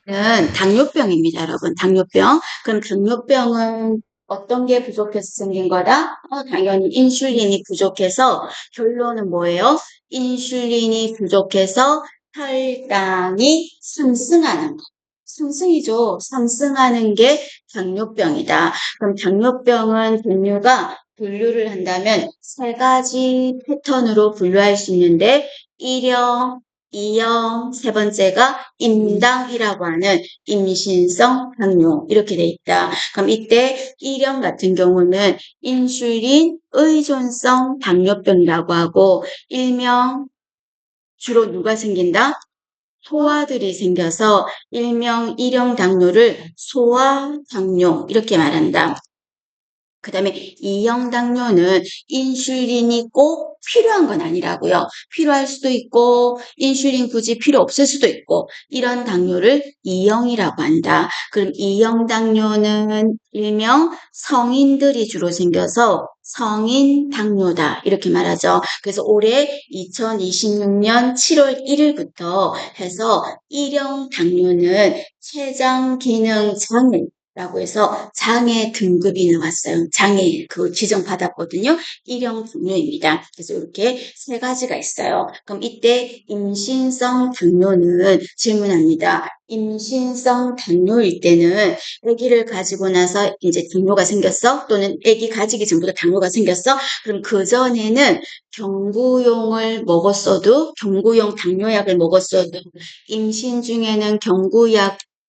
는 당뇨병입니다, 여러분. 당뇨병. 그럼 당뇨병은 어떤 게 부족해서 생긴 거다? 당연히 인슐린이 부족해서 결론은 뭐예요? 인슐린이 부족해서 혈당이 상승하는 거. 상승이죠. 상승하는 게 당뇨병이다. 그럼 당뇨병은 분류를 한다면 세 가지 패턴으로 분류할 수 있는데 1형, 2형, 세 번째가 임당이라고 하는 임신성 당뇨 이렇게 돼 있다. 그럼 이때 1형 같은 경우는 인슐린 의존성 당뇨병이라고 하고 일명 주로 누가 생긴다? 소아들이 생겨서 일명 1형 당뇨를 소아당뇨 이렇게 말한다. 그 다음에 이형 당뇨는 인슐린이 꼭 필요한 건 아니라고요. 필요할 수도 있고 인슐린 굳이 필요 없을 수도 있고 이런 당뇨를 이형이라고 한다. 그럼 이형 당뇨는 일명 성인들이 주로 생겨서 성인 당뇨다 이렇게 말하죠. 그래서 올해 2026년 7월 1일부터 해서 1형 당뇨는 췌장 기능 장애 라고 해서 장애 등급이 나왔어요. 장애 그 지정받았거든요. 1형 당뇨입니다. 그래서 이렇게 세 가지가 있어요. 그럼 이때 임신성 당뇨는 질문합니다. 임신성 당뇨일 때는 아기를 가지고 나서 이제 당뇨가 생겼어? 또는 아기 가지기 전부터 당뇨가 생겼어? 그럼 그전에는 경구용 당뇨약을 먹었어도 임신 중에는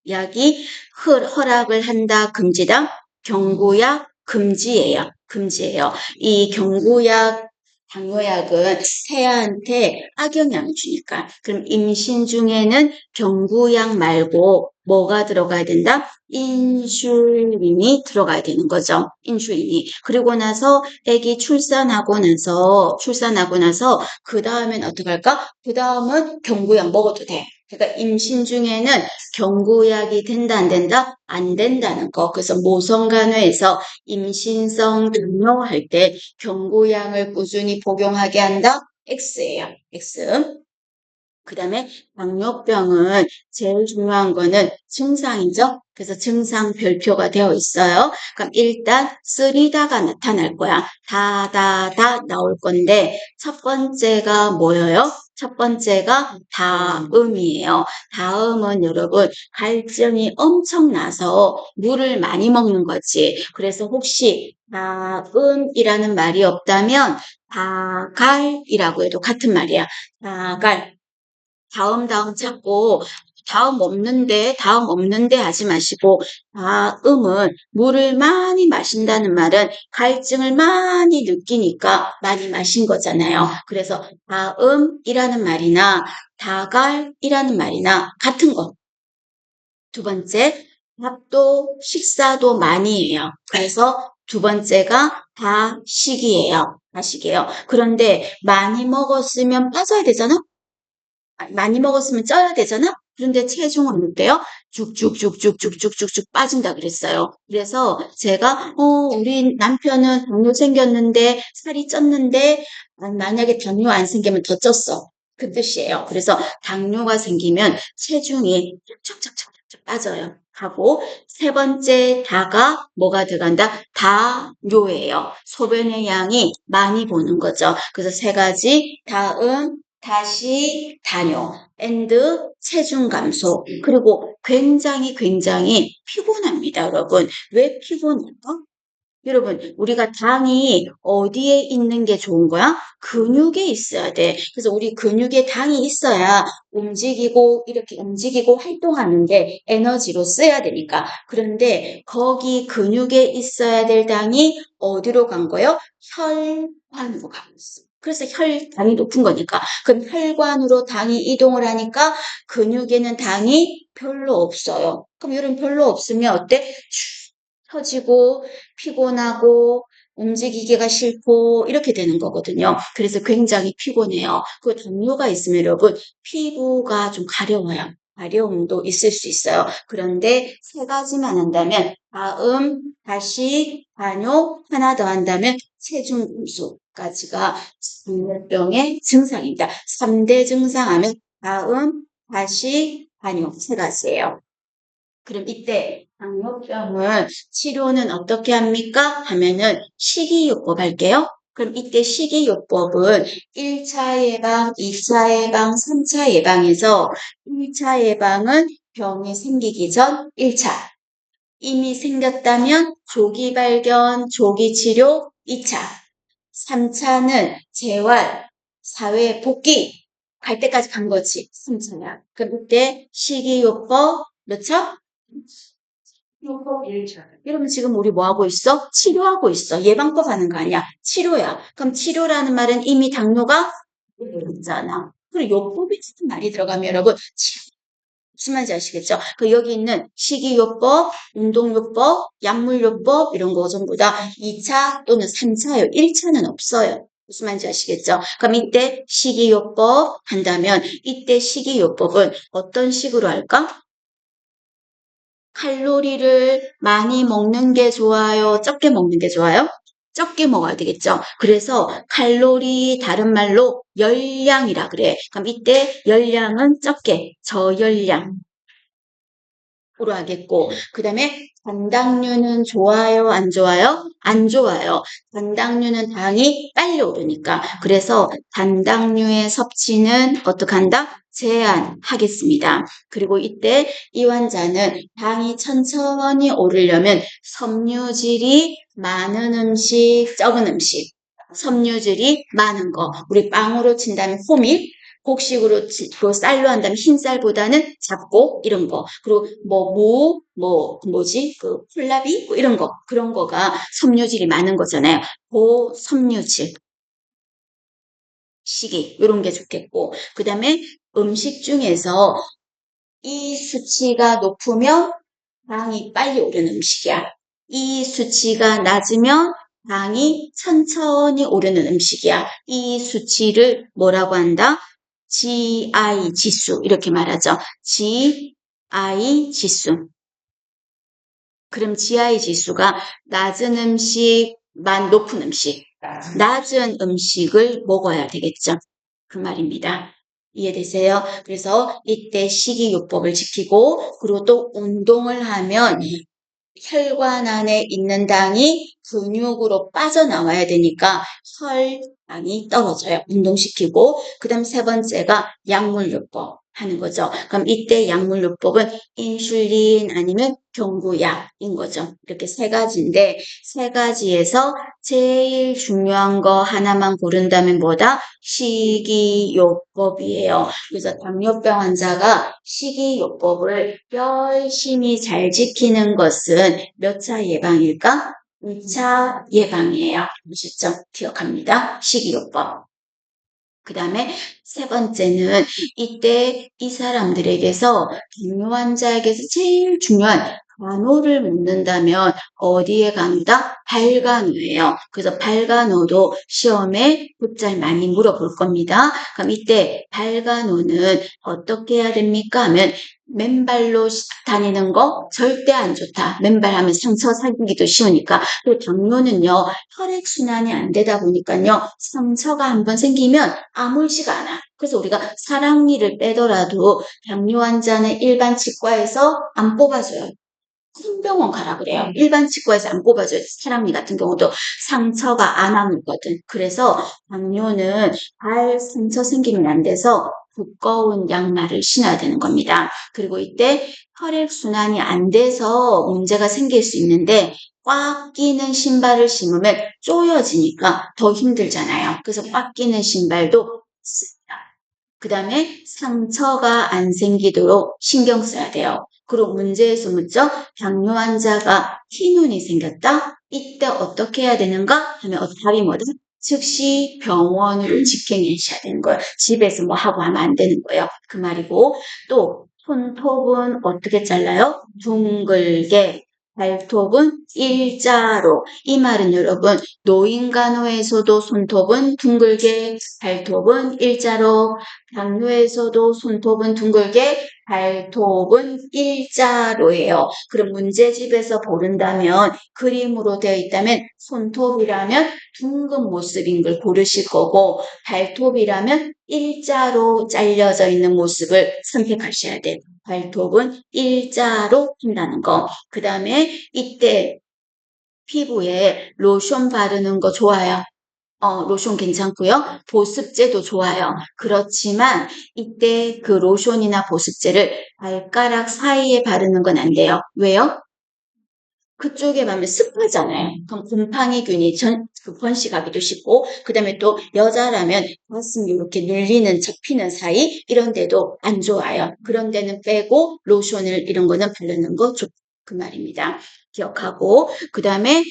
약이 허락을 한다, 금지다? 경구약 금지예요. 금지예요. 이 경구약 당뇨약은 태아한테 악영향을 주니까. 그럼 임신 중에는 경구약 말고 뭐가 들어가야 된다? 인슐린이 들어가야 되는 거죠. 인슐린이. 그리고 나서 아기 출산하고 나서 그 다음엔 어떻게 할까? 그 다음은 경구약 먹어도 돼. 그러니까 임신 중에는 경구약이 된다 안 된다? 안 된다는 거. 그래서 모성간호에서 임신성 당뇨할 때 경구약을 꾸준히 복용하게 한다? X예요. X. 그 다음에 당뇨병은 제일 중요한 거는 증상이죠. 그래서 증상 별표가 되어 있어요. 그럼 일단 쓰리다가 나타날 거야. 다 나올 건데 첫 번째가 뭐예요? 첫 번째가 다음이에요. 다음은 여러분 갈증이 엄청나서 물을 많이 먹는 거지. 그래서 혹시 다음이라는 말이 없다면 다갈이라고 해도 같은 말이야. 다갈. 다음 찾고 다음 없는데 하지 마시고 다음은 물을 많이 마신다는 말은 갈증을 많이 느끼니까 많이 마신 거잖아요. 그래서 다음이라는 말이나 다갈이라는 말이나 같은 거. 두 번째, 식사도 많이 해요. 그래서 두 번째가 다식이에요. 다식이에요. 그런데 많이 먹었으면 빠져야 되잖아? 많이 먹었으면 쪄야 되잖아? 그런데 체중은 어때요? 쭉쭉쭉쭉쭉쭉쭉 빠진다 그랬어요. 그래서 제가, 우리 남편은 당뇨 생겼는데, 살이 쪘는데, 만약에 당뇨 안 생기면 더 쪘어. 그 뜻이에요. 그래서 당뇨가 생기면 체중이 착착착착 빠져요. 하고, 세 번째 다가 뭐가 들어간다? 다뇨예요. 소변의 양이 많이 보는 거죠. 그래서 세 가지, 다음, 다시 다녀. and 체중 감소. 그리고 굉장히 피곤합니다, 여러분. 왜 피곤할까? 여러분, 우리가 당이 어디에 있는 게 좋은 거야? 근육에 있어야 돼. 그래서 우리 근육에 당이 있어야 이렇게 움직이고 활동하는데 에너지로 써야 되니까. 그런데 거기 근육에 있어야 될 당이 어디로 간 거예요? 혈관으로 가고 있어. 그래서 혈당이 높은 거니까. 그럼 혈관으로 당이 이동을 하니까 근육에는 당이 별로 없어요. 그럼 여러분 별로 없으면 어때? 처지고 피곤하고 움직이기가 싫고 이렇게 되는 거거든요. 그래서 굉장히 피곤해요. 그 당뇨가 있으면 여러분 피부가 좀 가려워요. 가려움도 있을 수 있어요. 그런데 세 가지만 한다면 다시 반요 하나 더 한다면 체중 감소까지가 당뇨병의 증상입니다. 3대 증상하면 다시 반요 세 가지예요. 그럼 이때 당뇨병을 치료는 어떻게 합니까? 하면은 식이요법 할게요. 그럼 이때 식이요법은 1차 예방, 2차 예방, 3차 예방에서 1차 예방은 병이 생기기 전 1차. 이미 생겼다면 조기 발견, 조기 치료 2차. 3차는 재활, 사회 복귀 갈 때까지 간 거지. 3차야. 그럼 이때 식이요법 몇 차? 요법 1차. 이러면 지금 우리 뭐 하고 있어? 치료하고 있어. 예방법 하는 거 아니야. 치료야. 그럼 치료라는 말은 이미 당뇨가 있잖아. 그리고 요법이 같은 말이 들어가면 여러분 무슨 말인지 아시겠죠? 그 여기 있는 식이요법, 운동요법, 약물요법 이런 거 전부 다 2차 또는 3차예요. 1차는 없어요. 무슨 말인지 아시겠죠? 그럼 이때 식이요법 한다면 이때 식이요법은 어떤 식으로 할까? 칼로리를 많이 먹는 게 좋아요? 적게 먹는 게 좋아요? 적게 먹어야 되겠죠. 그래서 칼로리 다른 말로 열량이라 그래. 그럼 이때 열량은 적게 저열량 으로 하겠고 그 다음에 단당류는 좋아요 안 좋아요? 안 좋아요. 단당류는 당이 빨리 오르니까 그래서 단당류의 섭취는 어떻게 한다? 제한하겠습니다. 그리고 이때 이 환자는 당이 천천히 오르려면 섬유질이 많은 음식, 적은 음식 섬유질이 많은 거 우리 빵으로 친다면 호밀 곡식으로 그 쌀로 한다면 흰쌀보다는 작고 이런 거 그리고 그 콜라비 뭐 이런 거 그런 거가 섬유질이 많은 거잖아요. 고섬유질 시기 이런 게 좋겠고 그 다음에 음식 중에서 이 수치가 높으면 당이 빨리 오르는 음식이야. 이 수치가 낮으면 당이 천천히 오르는 음식이야. 이 수치를 뭐라고 한다? GI 지수 이렇게 말하죠. GI 지수. 그럼 GI 지수가 낮은 음식만 높은 음식, 낮은 음식을 먹어야 되겠죠. 그 말입니다. 이해되세요? 그래서 이때 식이요법을 지키고 그리고 또 운동을 하면 혈관 안에 있는 당이 근육으로 빠져나와야 되니까 혈당이 떨어져요. 운동시키고 그 다음 세 번째가 약물요법 하는 거죠. 그럼 이때 약물요법은 인슐린 아니면 경구약인 거죠. 이렇게 세 가지인데 세 가지에서 제일 중요한 거 하나만 고른다면 뭐다? 식이요법이에요. 그래서 당뇨병 환자가 식이요법을 열심히 잘 지키는 것은 몇 차 예방일까? 2차 예방이에요. 아셨죠? 기억합니다. 식이요법. 그 다음에 세 번째는 이때 이 사람들에게서 당뇨 환자에게서 제일 중요한 간호를 묻는다면 어디에 간호다? 발간호예요. 그래서 발간호도 시험에 곧잘 많이 물어볼 겁니다. 그럼 이때 발간호는 어떻게 해야 됩니까? 하면 맨발로 다니는 거 절대 안 좋다. 맨발하면 상처 생기기도 쉬우니까. 또 당뇨는요. 혈액순환이 안 되다 보니까요. 상처가 한번 생기면 아물지가 않아. 그래서 우리가 사랑니를 빼더라도 당뇨 환자는 일반 치과에서 안 뽑아줘요. 큰 병원 가라 그래요. 일반 치과에서 안 뽑아줘요. 사랑니 같은 경우도 상처가 안 아물거든. 그래서 당뇨는 발 상처 생기면 안 돼서 두꺼운 양말을 신어야 되는 겁니다. 그리고 이때 혈액순환이 안 돼서 문제가 생길 수 있는데 꽉 끼는 신발을 신으면 쪼여지니까 더 힘들잖아요. 그래서 꽉 끼는 신발도 씁니다. 그 다음에 상처가 안 생기도록 신경 써야 돼요. 그리고 문제에서 묻죠? 당뇨 환자가 흰눈이 생겼다? 이때 어떻게 해야 되는가? 하면 답이 뭐다? 즉시 병원으로 직행하셔야 되는 거예요. 집에서 뭐 하고 하면 안 되는 거예요. 그 말이고 또 손톱은 어떻게 잘라요? 둥글게 발톱은 일자로. 이 말은 여러분 노인간호에서도 손톱은 둥글게 발톱은 일자로 당뇨에서도 손톱은 둥글게 발톱은 일자로예요. 그럼 문제집에서 고른다면 그림으로 되어 있다면 손톱이라면 둥근 모습인 걸 고르실 거고 발톱이라면 일자로 잘려져 있는 모습을 선택하셔야 돼요. 발톱은 일자로 한다는 거. 그 다음에 이때 피부에 로션 바르는 거 좋아요. 로션 괜찮고요. 보습제도 좋아요. 그렇지만 이때 그 로션이나 보습제를 발가락 사이에 바르는 건 안 돼요. 왜요? 그쪽에 가면 습하잖아요. 그럼 곰팡이균이 번식하기도 쉽고, 그 다음에 또 여자라면 가슴 이렇게 눌리는, 접히는 사이 이런 데도 안 좋아요. 그런 데는 빼고 로션을 이런 거는 바르는 거 좋, 그 말입니다. 기억하고, 그 다음에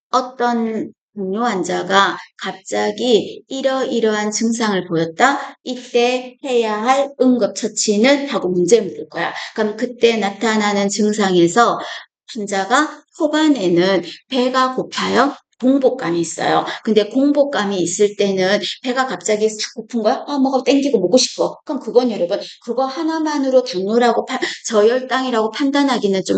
어떤 당뇨 환자가 갑자기 이러이러한 증상을 보였다? 이때 해야 할 응급처치는 하고 문제 물을 거야. 그럼 그때 나타나는 증상에서 환자가 초반에는 배가 고파요. 공복감이 있어요. 근데 공복감이 있을 때는 배가 갑자기 싹 고픈 거야? 뭐가 땡기고 먹고 싶어. 그럼 그건 여러분, 그거 하나만으로 당뇨라고, 저혈당이라고 판단하기는 좀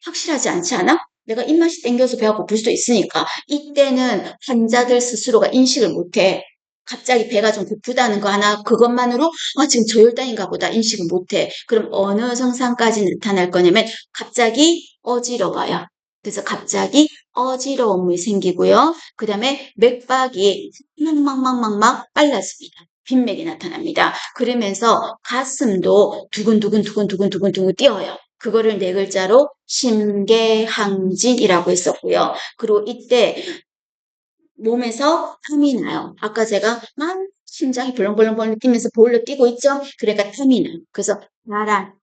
확실하지 않지 않아? 내가 입맛이 땡겨서 배가 고플 수도 있으니까. 이때는 환자들 스스로가 인식을 못해. 갑자기 배가 좀 고프다는 거 하나, 그것만으로, 지금 저혈당인가 보다 인식을 못해. 그럼 어느 증상까지 나타날 거냐면, 갑자기 어지러워요. 그래서 갑자기 어지러움이 생기고요. 그 다음에 맥박이 막막막막막 빨라집니다. 빈맥이 나타납니다. 그러면서 가슴도 두근두근 뛰어요. 그거를 네 글자로 심계항진이라고 했었고요. 그리고 이때 몸에서 땀이 나요. 아까 제가 막 심장이 벌렁벌렁 뛰면서 볼로 뛰고 있죠? 그러니까 땀이 나요. 그래서 바람.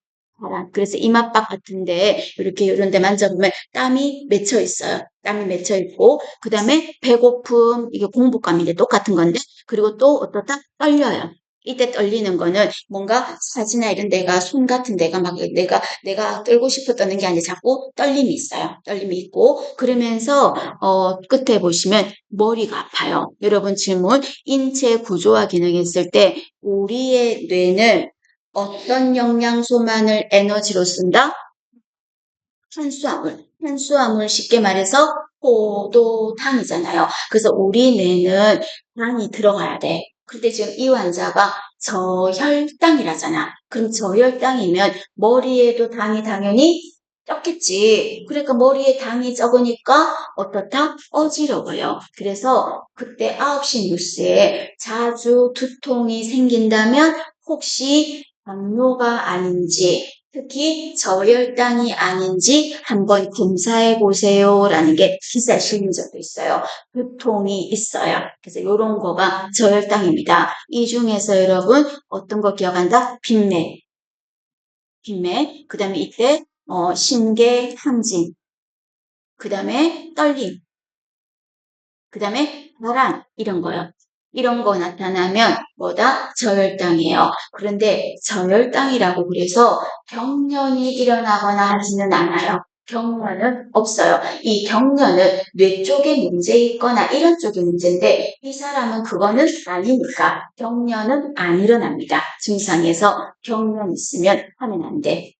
그래서 이마박 같은데 이렇게 이런 데 만져보면 땀이 맺혀 있어요. 땀이 맺혀 있고 그 다음에 배고픔 이게 공복감인데 똑같은 건데 그리고 또 어떻다? 떨려요. 이때 떨리는 거는 뭔가 사지나 이런 데가 손 같은 데가 막 내가 떨고 싶었다는 게 아니라 자꾸 떨림이 있어요. 떨림이 있고 그러면서 끝에 보시면 머리가 아파요. 여러분 질문 인체 구조와 기능이 있을 때 우리의 뇌는 어떤 영양소만을 에너지로 쓴다? 탄수화물. 탄수화물 쉽게 말해서 포도당이잖아요. 그래서 우리 뇌는 당이 들어가야 돼. 근데 지금 이 환자가 저혈당이라잖아. 그럼 저혈당이면 머리에도 당이 당연히 적겠지. 그러니까 머리에 당이 적으니까 어떻다? 어지러워요. 그래서 그때 9시 뉴스에 자주 두통이 생긴다면 혹시 당뇨가 아닌지 특히 저혈당이 아닌지 한번 검사해 보세요라는 게 기사에 실린 적도 있어요. 두통이 있어요. 그래서 이런 거가 저혈당입니다. 이 중에서 여러분 어떤 거 기억한다? 빈맥. 그 다음에 이때 심계 항진. 그 다음에 떨림. 그 다음에 혈안 이런 거요. 이런 거 나타나면 뭐다? 저혈당이에요. 그런데 저혈당이라고 그래서 경련이 일어나거나 하지는 않아요. 경련은 없어요. 이 경련은 뇌 쪽에 문제 있거나 이런 쪽에 문제인데 이 사람은 그거는 아니니까 경련은 안 일어납니다. 증상에서 경련 있으면 하면 안 돼.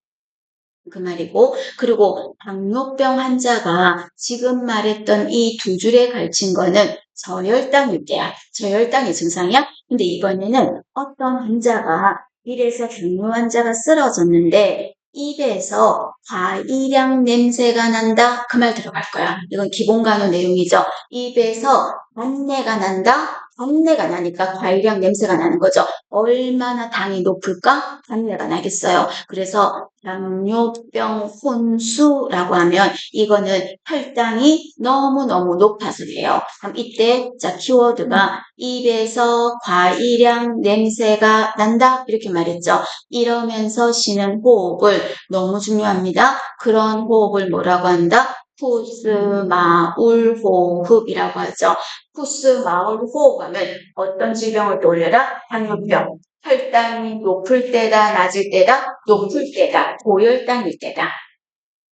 그 말이고 그리고 당뇨병 환자가 지금 말했던 이 두 줄에 걸친 거는 저혈당일 때야. 저혈당의 증상이야. 근데 이번에는 어떤 환자가 이래서 당뇨 환자가 쓰러졌는데 입에서 과일향 냄새가 난다. 그 말 들어갈 거야. 이건 기본 간호 내용이죠. 입에서 단내가 난다. 단내가 나니까 과일향 냄새가 나는 거죠. 얼마나 당이 높을까? 단내가 나겠어요. 그래서 당뇨병 혼수라고 하면 이거는 혈당이 너무너무 높아서 그래요. 그럼 이때 자 키워드가 입에서 과일향 냄새가 난다 이렇게 말했죠. 이러면서 쉬는 호흡을 너무 중요합니다. 그런 호흡을 뭐라고 한다? 푸스마울 호흡이라고 하죠. 푸스마울 호흡하면 어떤 질병을 떠올려라? 당뇨병. 혈당이 높을 때다, 낮을 때다, 높을 때다, 고혈당일 때다.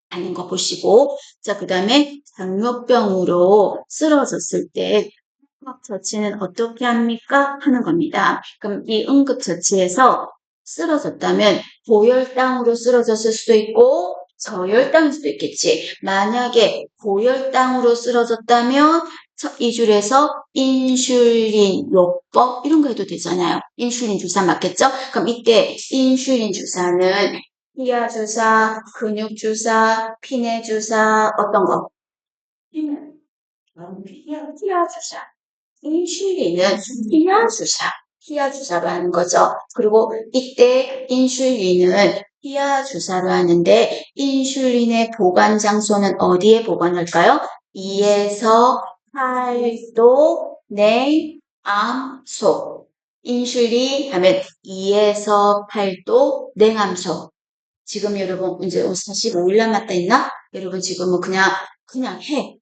하는 거 보시고, 자, 그 다음에 당뇨병으로 쓰러졌을 때 응급처치는 어떻게 합니까? 하는 겁니다. 그럼 이 응급처치에서 쓰러졌다면 고혈당으로 쓰러졌을 수도 있고 저혈당일 수도 있겠지. 만약에 고혈당으로 쓰러졌다면 이 줄에서 인슐린 요법 이런 거 해도 되잖아요. 인슐린 주사 맞겠죠? 그럼 이때 인슐린 주사는 희야 주사, 근육 주사, 피내 주사, 어떤 거? 희야 주사. 인슐린은 희야 주사, 희야 주사로 하는 거죠. 그리고 이때 인슐린은 희야 주사로 하는데 인슐린의 보관 장소는 어디에 보관할까요? 2에서 8도 냉암소. 인슐린 하면 2에서 8도 냉암소. 지금 여러분 이제 45일 남았다 했나? 여러분 지금 뭐 그냥 해.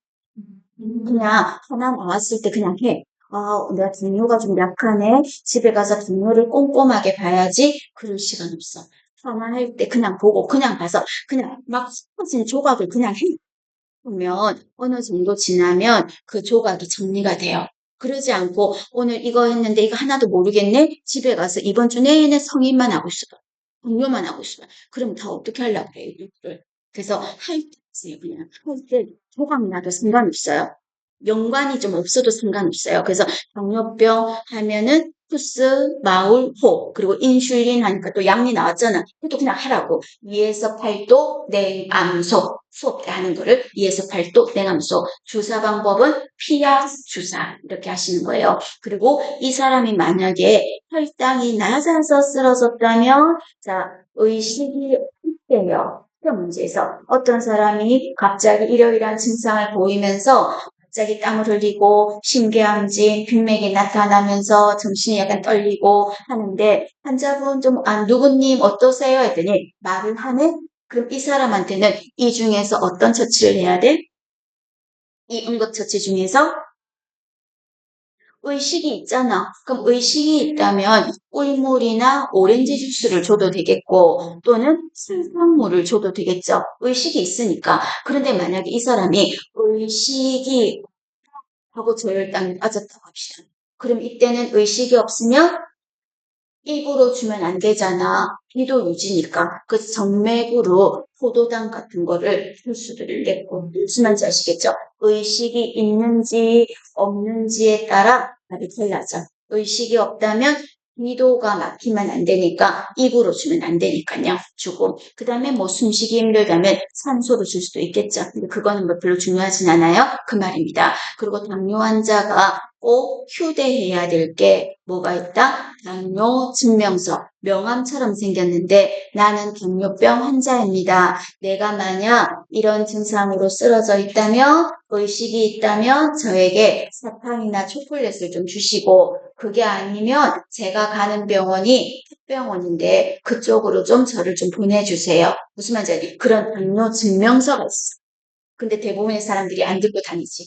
그냥 하나 나왔을 때 그냥 해. 아, 내가 동료가 좀 약하네. 집에 가서 동료를 꼼꼼하게 봐야지. 그럴 시간 없어. 하나 할 때 그냥 보고 그냥 봐서 그냥 막 퍼진 조각을 그냥 해. 보면 어느 정도 지나면 그 조각이 정리가 돼요. 그러지 않고 오늘 이거 했는데 이거 하나도 모르겠네? 집에 가서 이번 주 내내 성인만 하고 있어. 동료만 하고 있어. 그럼 다 어떻게 하려고 그래요, 이거를. 그래서 할 때, 그냥 할 때 조각이 나도 상관없어요. 연관이 좀 없어도 상관없어요. 그래서 당뇨병 하면은 푸스, 마울, 호 그리고 인슐린 하니까 또 양이 나왔잖아. 그것도 그냥 하라고. 2에서 8도 냉암소 수업 때 하는 거를 2에서 8도 냉암소 주사 방법은 피약 주사 이렇게 하시는 거예요. 그리고 이 사람이 만약에 혈당이 낮아서 쓰러졌다면 자 의식이 없대요. 그 문제에서 어떤 사람이 갑자기 이러이러한 증상을 보이면서 갑자기 땀을 흘리고 심계암진, 빈맥이 나타나면서 정신이 약간 떨리고 하는데 환자분 좀 누구님 어떠세요? 했더니 말을 하네? 그럼 이 사람한테는 이 중에서 어떤 처치를 해야 돼? 이 응급처치 중에서 의식이 있잖아. 그럼 의식이 있다면 꿀물이나 오렌지 주스를 줘도 되겠고 또는 설탕물을 줘도 되겠죠. 의식이 있으니까. 그런데 만약에 이 사람이 의식이 하고 저혈당이 빠졌다고 합시다. 그럼 이때는 의식이 없으면 입으로 주면 안 되잖아. 기도 유지니까. 그래서 정맥으로 포도당 같은 거를 줄 수도 있겠고. 무슨 말인지 아시겠죠? 의식이 있는지 없는지에 따라 답이 달라져. 의식이 없다면 기도가 막히면 안 되니까 입으로 주면 안 되니까요. 주고. 그 다음에 뭐 숨쉬기 힘들다면 산소를 줄 수도 있겠죠. 근데 그거는 뭐 별로 중요하진 않아요. 그 말입니다. 그리고 당뇨 환자가 꼭 휴대해야 될 게 뭐가 있다? 당뇨 증명서. 명함처럼 생겼는데 나는 당뇨병 환자입니다. 내가 만약 이런 증상으로 쓰러져 있다면 의식이 있다면 저에게 사탕이나 초콜릿을 좀 주시고 그게 아니면 제가 가는 병원이 특병원인데 그쪽으로 좀 저를 좀 보내주세요. 무슨 말인지 알지? 그런 당뇨 증명서가 있어. 근데 대부분의 사람들이 안 들고 다니지.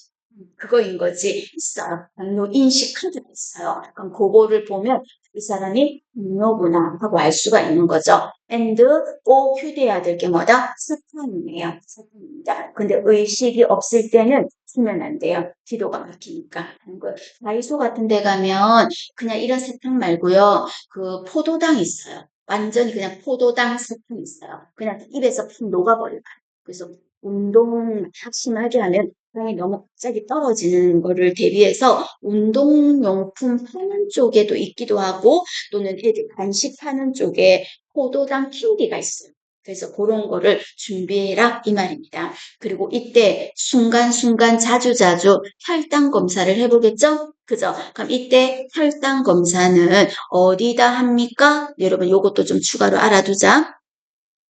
그거인 거지. 있어요. 당뇨 인식 카드가 있어요. 그럼 그거를 보면 이 사람이 당뇨구나 하고 알 수가 있는 거죠. and 꼭 휴대해야 될 게 뭐다? 사탕이에요. 사탕입니다. 근데 의식이 없을 때는 주면 안 돼요. 기도가 막히니까 하는 거예요. 다이소 같은 데 가면 그냥 이런 사탕 말고요. 그 포도당 있어요. 완전히 그냥 포도당 사탕 있어요. 그냥 입에서 푹 녹아버려요. 그래서 운동 심하게 하면 혈당이 너무 갑자기 떨어지는 거를 대비해서 운동용품 파는 쪽에도 있기도 하고 또는 애들 간식 파는 쪽에 포도당 캔디가 있어요. 그래서 그런 거를 준비해라 이 말입니다. 그리고 이때 순간순간 자주자주 혈당 검사를 해보겠죠? 그죠? 그럼 이때 혈당 검사는 어디다 합니까? 여러분 요것도 좀 추가로 알아두자.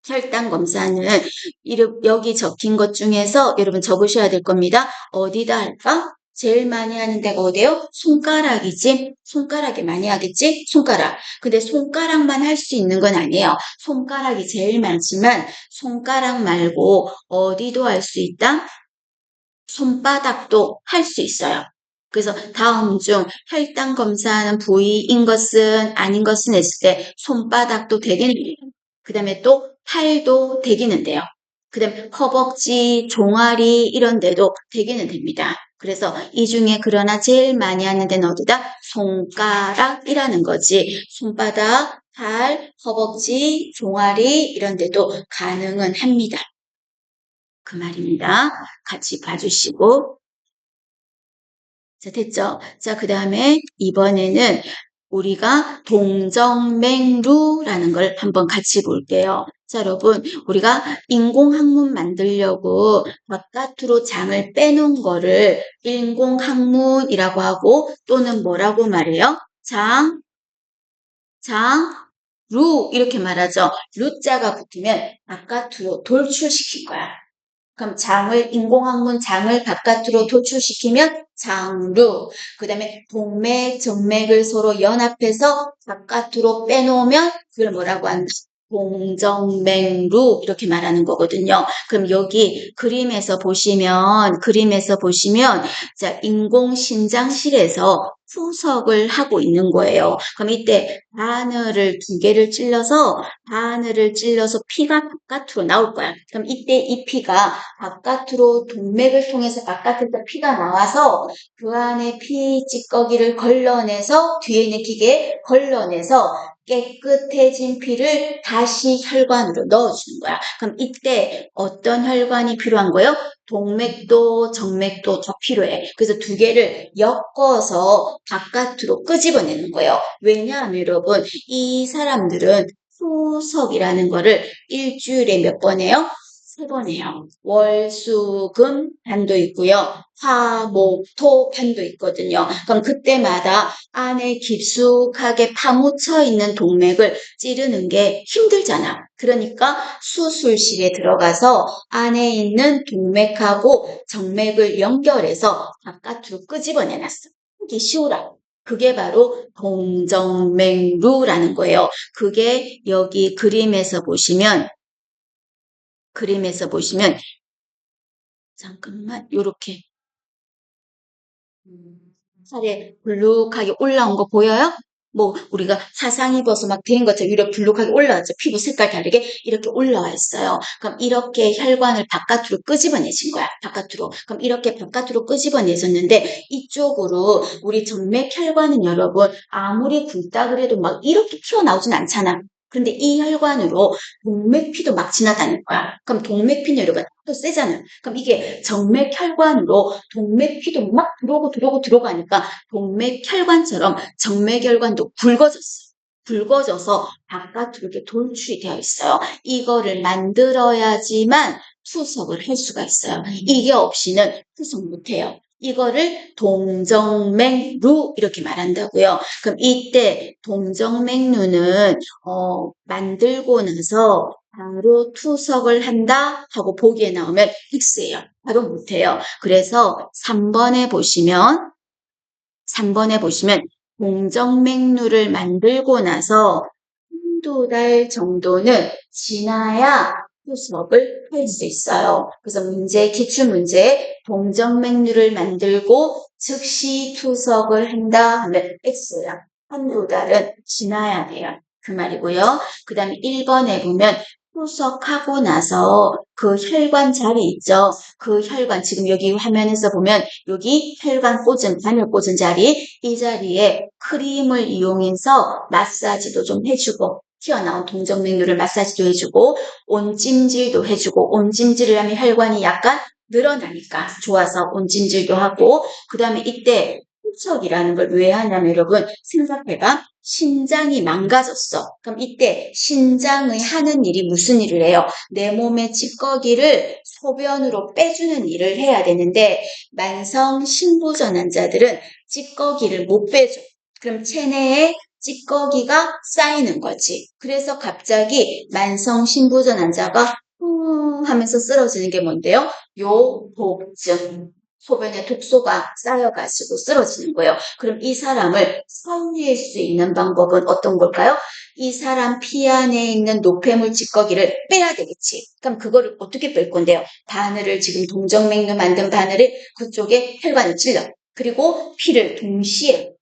혈당 검사는 여기 적힌 것 중에서 여러분 적으셔야 될 겁니다. 어디다 할까? 제일 많이 하는 데가 어디예요? 손가락이지? 손가락이 많이 하겠지? 손가락. 근데 손가락만 할 수 있는 건 아니에요. 손가락이 제일 많지만 손가락 말고 어디도 할 수 있다? 손바닥도 할 수 있어요. 그래서 다음 중 혈당 검사하는 부위인 것은 아닌 것은 했을 때 손바닥도 되기는 그 다음에 또 팔도 되기는 돼요. 그 다음에 허벅지, 종아리 이런 데도 되기는 됩니다. 그래서 이 중에 그러나 제일 많이 하는 데는 어디다? 손가락이라는 거지. 손바닥, 팔, 허벅지, 종아리 이런 데도 가능은 합니다. 그 말입니다. 같이 봐주시고. 자, 됐죠? 자, 그 다음에 이번에는 우리가 동정맥류라는 걸 한번 같이 볼게요. 자, 여러분, 우리가 인공항문 만들려고 바깥으로 장을 빼놓은 거를 인공항문이라고 하고 또는 뭐라고 말해요? 루 이렇게 말하죠. 루자가 붙으면 바깥으로 돌출시킨 거야. 그럼 인공항문 장을 바깥으로 돌출시키면 장루. 그 다음에 동맥, 정맥을 서로 연합해서 바깥으로 빼놓으면 그걸 뭐라고 한다? 동정맥루 이렇게 말하는 거거든요. 그럼 여기 그림에서 보시면 자, 인공심장실에서 투석을 하고 있는 거예요. 그럼 이때 바늘을 2개를 찔러서 피가 바깥으로 나올 거야. 그럼 이때 이 피가 바깥으로 동맥을 통해서 바깥에서 피가 나와서 그 안에 피 찌꺼기를 걸러내서 뒤에 있는 기계에 걸러내서 깨끗해진 피를 다시 혈관으로 넣어주는 거야. 그럼 이때 어떤 혈관이 필요한 거예요? 동맥도 정맥도 더 필요해. 그래서 2개를 엮어서 바깥으로 끄집어내는 거예요. 왜냐하면 여러분 이 사람들은 투석이라는 거를 일주일에 몇 번 해요? 3번 해요. 월, 수, 금 반도 있고요. 화, 목, 토 반도 있거든요. 그럼 그때마다 안에 깊숙하게 파묻혀 있는 동맥을 찌르는 게 힘들잖아. 그러니까 수술실에 들어가서 안에 있는 동맥하고 정맥을 연결해서 바깥으로 끄집어내놨어. 이게 쉬우라. 그게 바로 동정맥루라는 거예요. 그게 여기 그림에서 보시면 잠깐만 요렇게 살에 불룩하게 올라온 거 보여요? 뭐 우리가 사상 입어서 막 된 것처럼 위로 불룩하게 올라왔죠. 피부 색깔 다르게 이렇게 올라와 있어요. 그럼 이렇게 혈관을 바깥으로 끄집어내신 거야. 바깥으로. 그럼 이렇게 바깥으로 끄집어내셨는데 이쪽으로 우리 정맥 혈관은 여러분 아무리 굵다 그래도 막 이렇게 튀어나오진 않잖아. 근데 이 혈관으로 동맥피도 막 지나다닐 거야. 그럼 동맥피는 여러분 또 세잖아요. 그럼 이게 정맥혈관으로 동맥피도 막 들어가니까 동맥혈관처럼 정맥혈관도 굵어져서 바깥으로 이렇게 돌출이 되어 있어요. 이거를 만들어야지만 투석을 할 수가 있어요. 이게 없이는 투석 못해요. 이거를 동정맥루 이렇게 말한다고요. 그럼 이때 동정맥루는 만들고 나서 바로 투석을 한다 하고 보기에 나오면 X예요. 바로 못해요. 그래서 3번에 보시면 동정맥류를 만들고 나서 한두 달 정도는 지나야 투석을 할 수 있어요. 그래서 기출문제 동정맥류를 만들고 즉시 투석을 한다 하면 X야. 한두 달은 지나야 돼요. 그 말이고요. 그 다음에 1번에 보면 투석하고 나서 그 혈관 자리 있죠. 그 혈관 지금 여기 화면에서 보면 여기 바늘 꽂은 자리 이 자리에 크림을 이용해서 마사지도 좀 해주고 튀어나온 동정맥류를 마사지도 해주고 온찜질도 해주고 온찜질을 하면 혈관이 약간 늘어나니까 좋아서 온찜질도 하고 그 다음에 이때 투석이라는 걸 왜 하냐면 여러분 생각해봐. 신장이 망가졌어. 그럼 이때 신장의 하는 일이 무슨 일을 해요? 내 몸의 찌꺼기를 소변으로 빼주는 일을 해야 되는데 만성 신부전 환자들은 찌꺼기를 못 빼줘. 그럼 체내에 찌꺼기가 쌓이는 거지. 그래서 갑자기 만성 신부전 환자가 하면서 쓰러지는 게 뭔데요? 요복증. 소변에 독소가 쌓여가지고 쓰러지는 거예요. 그럼 이 사람을 살릴 수 있는 방법은 어떤 걸까요? 이 사람 피 안에 있는 노폐물 찌꺼기를 빼야 되겠지. 그럼 그거를 어떻게 뺄 건데요? 지금 동정맥류 만든 바늘을 그쪽에 혈관을 찔러. 그리고 피를 동시에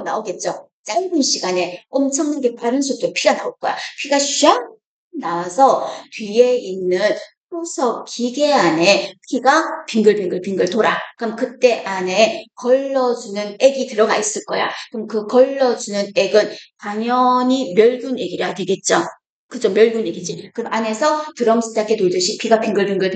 나오겠죠. 짧은 시간에 엄청나게 빠른 속도로 피가 나올 거야. 피가 샥 나와서 뒤에 있는 투석 기계 안에 피가 빙글빙글 돌아. 그럼 그때 안에 걸러주는 액이 들어가 있을 거야. 그럼 그 걸러주는 액은 당연히 멸균액이라 되겠죠. 그죠? 멸균액이지. 그럼 안에서 드럼 스타게 돌듯이 피가 빙글빙글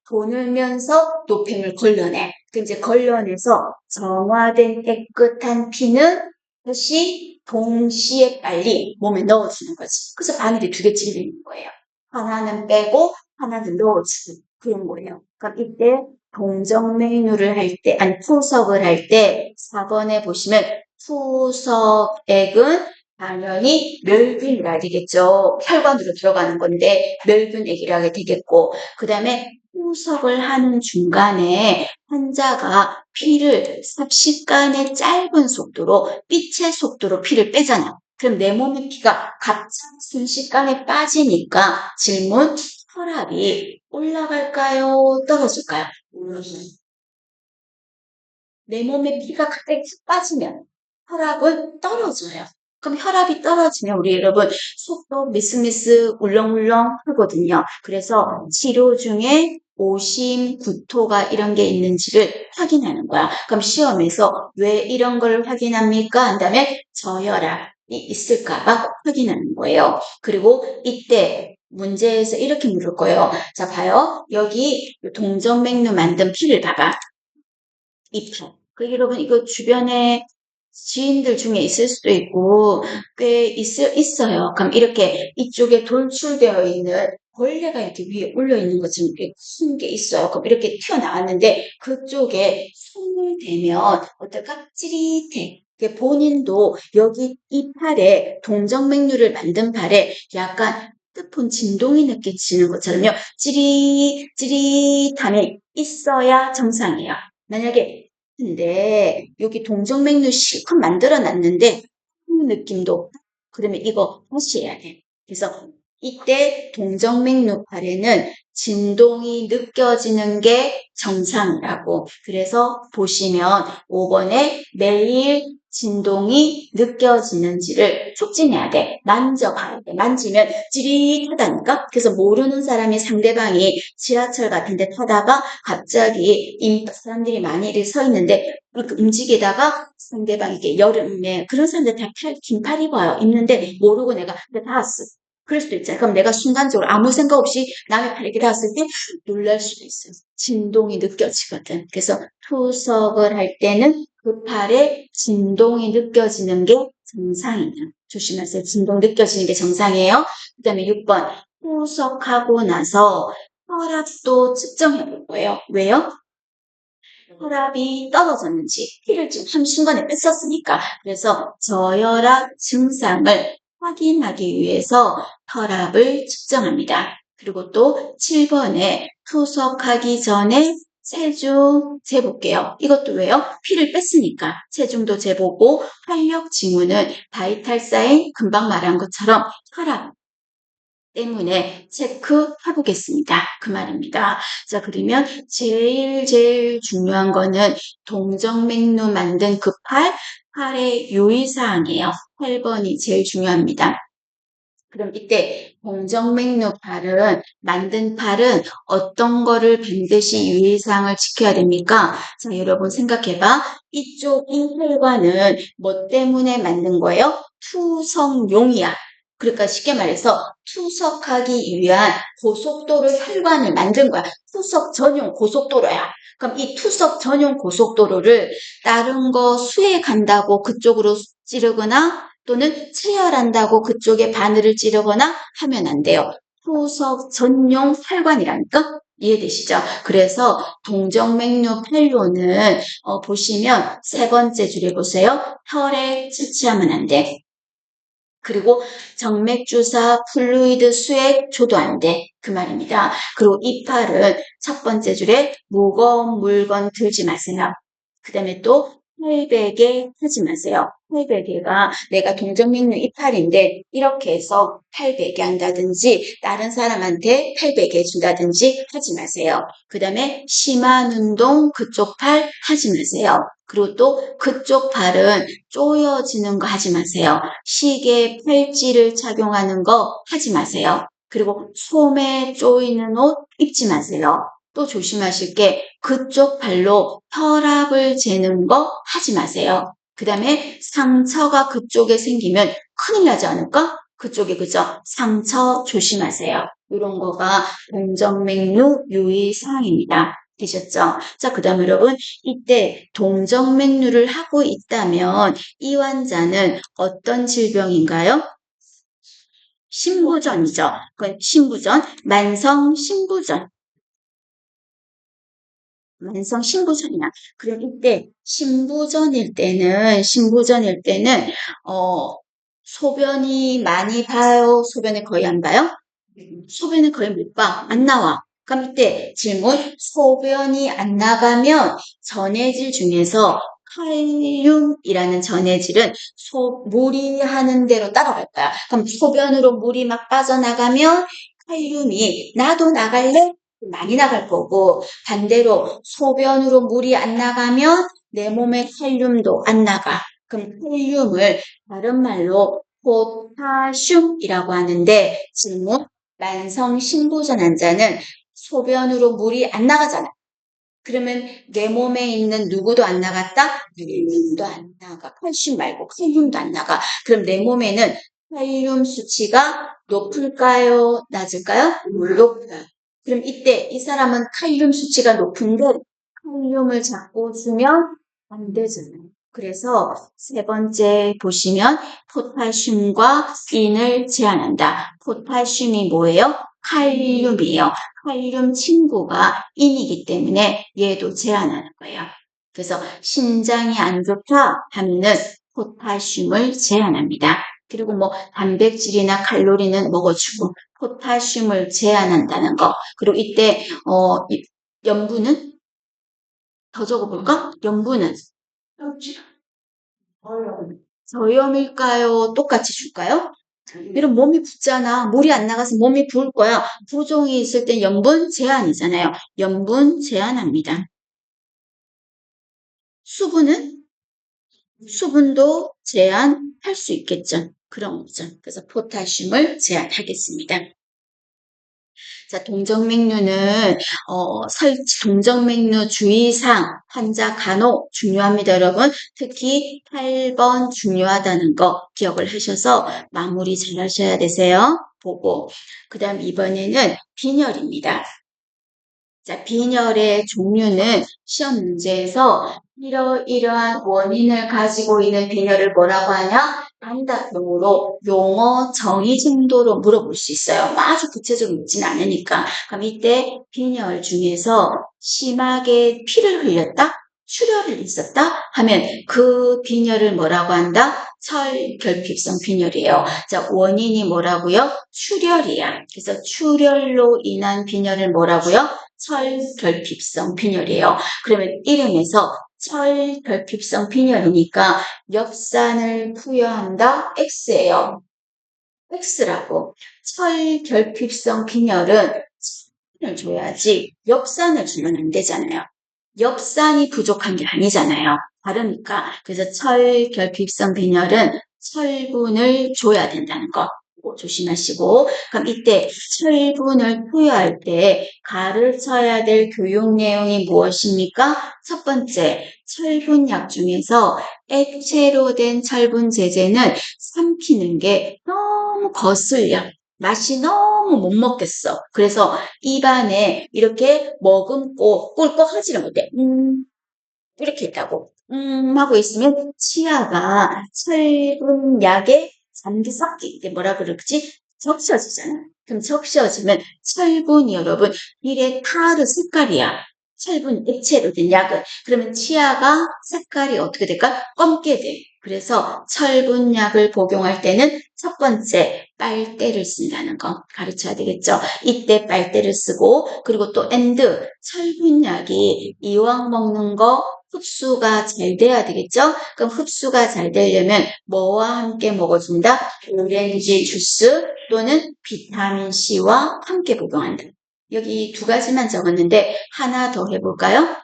돌면서 노폐물 걸러내. 그럼 이제 걸러내서 정화된 깨끗한 피는 다시 동시에 빨리 몸에 넣어주는 거지. 그래서 바늘이 2개 찔리는 거예요. 하나는 빼고 하나는 넣어주고 그런 거예요. 그럼 이때 동정맥류를 할 때, 아니 투석을 할 때 4번에 보시면 투석액은 당연히 멸균이라 되겠죠. 혈관으로 들어가는 건데 멸균액이라 하게 되겠고 그 다음에 투석을 하는 중간에 환자가 피를 삽시간의 짧은 속도로 빛의 속도로 피를 빼잖아요. 그럼 내 몸의 피가 갑자기 순식간에 빠지니까 질문, 혈압이 올라갈까요? 떨어질까요? 내 몸에 피가 갑자기 훅 빠지면 혈압은 떨어져요. 그럼 혈압이 떨어지면 우리 여러분 속도 미스미스 울렁울렁 하거든요. 그래서 치료 중에 오심, 구토가 이런 게 있는지를 확인하는 거야. 그럼 시험에서 왜 이런 걸 확인합니까? 한다면 저혈압이 있을까봐 확인하는 거예요. 그리고 이때 문제에서 이렇게 물을 거예요. 자, 봐요. 여기 동정맥류 만든 피를 봐봐. 이파. 그 여러분 이거 주변에 지인들 중에 있을 수도 있고 꽤 있어요. 그럼 이렇게 이쪽에 돌출되어 있는 벌레가 이렇게 위에 올려 있는 것처럼 이렇게 큰 게 있어요. 그럼 이렇게 튀어나왔는데 그쪽에 손을 대면 어떨까? 찌릿해. 본인도 여기 이 팔에 동정맥류를 만든 팔에 약간 핸드폰 진동이 느껴지는 것처럼요. 찌릿찌릿함이 있어야 정상이에요. 만약에 근데 여기 동정맥류 실컷 만들어 놨는데 느낌도 없다. 그러면 이거 무시해야 돼. 그래서 이때 동정맥류 팔에는 진동이 느껴지는 게 정상이라고. 그래서 보시면 5번에 매일 진동이 느껴지는지를 촉진해야 돼. 만져봐야 돼. 만지면 찌릿하다니까? 그래서 모르는 사람이 상대방이 지하철 같은 데 타다가 갑자기 사람들이 많이 서 있는데 이렇게 움직이다가 상대방에게 여름에 그런 사람들 다 긴팔 입어요. 입는데 모르고 내가 근데 닿았어. 그럴 수도 있잖아. 그럼 내가 순간적으로 아무 생각 없이 남의 팔에 이렇게 닿았을 때 놀랄 수도 있어요. 진동이 느껴지거든. 그래서 투석을 할 때는 그 팔에 진동이 느껴지는 게 정상이에요. 조심하세요. 진동 느껴지는 게 정상이에요. 그 다음에 6번 투석하고 나서 혈압도 측정해 볼 거예요. 왜요? 혈압이 떨어졌는지 피를 지금 한순간에 뺐었으니까 그래서 저혈압 증상을 확인하기 위해서 혈압을 측정합니다. 그리고 또 7번에 투석하기 전에 체중 재볼게요. 이것도 왜요? 피를 뺐으니까 체중도 재보고 활력 징후는 바이탈 사인 금방 말한 것처럼 혈압 때문에 체크해 보겠습니다. 그 말입니다. 자, 그러면 제일 중요한 거는 동정맥류 만든 그 팔의 유의사항이에요. 8번이 제일 중요합니다. 그럼 이때 동정맥류 팔은 만든 팔은 어떤 거를 반드시 유의사항을 지켜야 됩니까? 자, 여러분 생각해봐. 이쪽 혈관은 뭐 때문에 만든 거예요? 투석용이야. 그러니까 쉽게 말해서 투석하기 위한 고속도로 혈관을 만든 거야. 투석 전용 고속도로야. 그럼 이 투석 전용 고속도로를 다른 거 수행한다고 그쪽으로 찌르거나 또는 체열한다고 그쪽에 바늘을 찌르거나 하면 안 돼요. 투석 전용 혈관이라니까? 이해되시죠? 그래서 동정맥류 펠로는 보시면 세 번째 줄에 보세요. 혈액 채취하면 안 돼. 그리고 정맥주사, 플루이드 수액 줘도 안 돼. 그 말입니다. 그리고 이팔은 첫 번째 줄에 무거운 물건 들지 마세요. 그 다음에 또 팔베개 하지 마세요. 팔베개가 내가 동정맥류 이팔인데 이렇게 해서 팔베개 한다든지 다른 사람한테 팔베개 해준다든지 하지 마세요. 그 다음에 심한 운동 그쪽 팔 하지 마세요. 그리고 또 그쪽 팔은 쪼여지는 거 하지 마세요. 시계, 팔찌를 착용하는 거 하지 마세요. 그리고 소매 쪼이는 옷 입지 마세요. 또 조심하실 게 그쪽 발로 혈압을 재는 거 하지 마세요. 그 다음에 상처가 그쪽에 생기면 큰일 나지 않을까? 그쪽에 그죠? 상처 조심하세요. 이런 거가 동정맥류 유의사항입니다. 되셨죠? 자, 그 다음 여러분 이때 동정맥류를 하고 있다면 이 환자는 어떤 질병인가요? 신부전이죠. 그건 신부전, 만성 신부전. 만성 신부전이야. 그럼 이때 신부전일 때는 소변이 많이 봐요? 소변을 거의 안 봐요? 소변을 거의 못 봐. 안 나와. 그럼 이때 질문, 소변이 안 나가면 전해질 중에서 칼륨이라는 전해질은 무리하는 대로 따라갈 거야. 그럼 소변으로 물이 막 빠져나가면 칼륨이 나도 나갈래? 많이 나갈 거고, 반대로 소변으로 물이 안 나가면 내 몸에 칼륨도 안 나가. 그럼 칼륨을 다른 말로 포타슘이라고 하는데, 질문, 만성 신부전 환자는 소변으로 물이 안 나가잖아. 그러면 내 몸에 있는 누구도 안 나갔다? 칼륨도 안 나가. 칼슘 말고 칼륨도 안 나가. 그럼 내 몸에는 칼륨 수치가 높을까요? 낮을까요? 높아요. 그럼 이때 이 사람은 칼륨 수치가 높은데 칼륨을 자꾸 주면 안 되잖아요. 그래서 세 번째 보시면 포타슘과 인을 제한한다. 포타슘이 뭐예요? 칼륨이에요. 칼륨 친구가 인이기 때문에 얘도 제한하는 거예요. 그래서 신장이 안 좋다 하면은 포타슘을 제한합니다. 그리고 뭐 단백질이나 칼로리는 먹어주고 포타슘을 제한한다는 거. 그리고 이때 염분은 더 적어볼까? 염분은 저염일까요? 똑같이 줄까요? 이런 몸이 붓잖아. 물이 안 나가서 몸이 부을 거야. 부종이 있을 땐 염분 제한이잖아요. 염분 제한합니다. 수분은? 수분도 제한할 수 있겠죠. 그런 거죠. 그래서 포타슘을 제한하겠습니다. 자, 동정맥류는 동정맥류 주의사항 환자 간호 중요합니다, 여러분. 특히 8번 중요하다는 거 기억을 하셔서 마무리 잘 하셔야 되세요. 보고 그다음 이번에는 빈혈입니다. 자, 빈혈의 종류는 시험 문제에서 이러이러한 원인을 가지고 있는 빈혈을 뭐라고 하냐? 단답형으로 용어 정의 정도로 물어볼 수 있어요. 아주 구체적으로 묻지는 않으니까. 그럼 이때 빈혈 중에서 심하게 피를 흘렸다? 출혈을 있었다? 하면 그 빈혈을 뭐라고 한다? 철결핍성 빈혈이에요. 자, 원인이 뭐라고요? 출혈이야. 그래서 출혈로 인한 빈혈을 뭐라고요? 철결핍성 빈혈이에요. 그러면 이름에서 철결핍성 빈혈이니까 엽산을 투여한다? X예요. X라고. 철결핍성 빈혈은 엽산을 줘야지 엽산을 주면 안 되잖아요. 엽산이 부족한 게 아니잖아요. 다르니까. 그래서 철결핍성 빈혈은 철분을 줘야 된다는 거. 조심하시고. 그럼 이때 철분을 투여할 때 가르쳐야 될 교육 내용이 무엇입니까? 첫 번째, 철분약 중에서 액체로 된 철분 제제는 삼키는 게 너무 거슬려. 맛이 너무 못 먹겠어. 그래서 입안에 이렇게 머금고 꿀꺽하지는 못해. 이렇게 있다고. 하고 있으면 치아가 철분약에 잠기 섞기. 이게 뭐라 그러지? 적셔지잖아. 그럼 적셔지면 철분이 여러분 이게 타르 색깔이야. 철분 액체로 된 약은. 그러면 치아가 색깔이 어떻게 될까? 검게 돼. 그래서 철분약을 복용할 때는 첫 번째 빨대를 쓴다는 거 가르쳐야 되겠죠. 이때 빨대를 쓰고 그리고 또 엔드 철분약이 이왕 먹는 거 흡수가 잘 돼야 되겠죠? 그럼 흡수가 잘 되려면 뭐와 함께 먹어준다? 오렌지 주스 또는 비타민C와 함께 복용한다. 여기 두 가지만 적었는데 하나 더 해볼까요?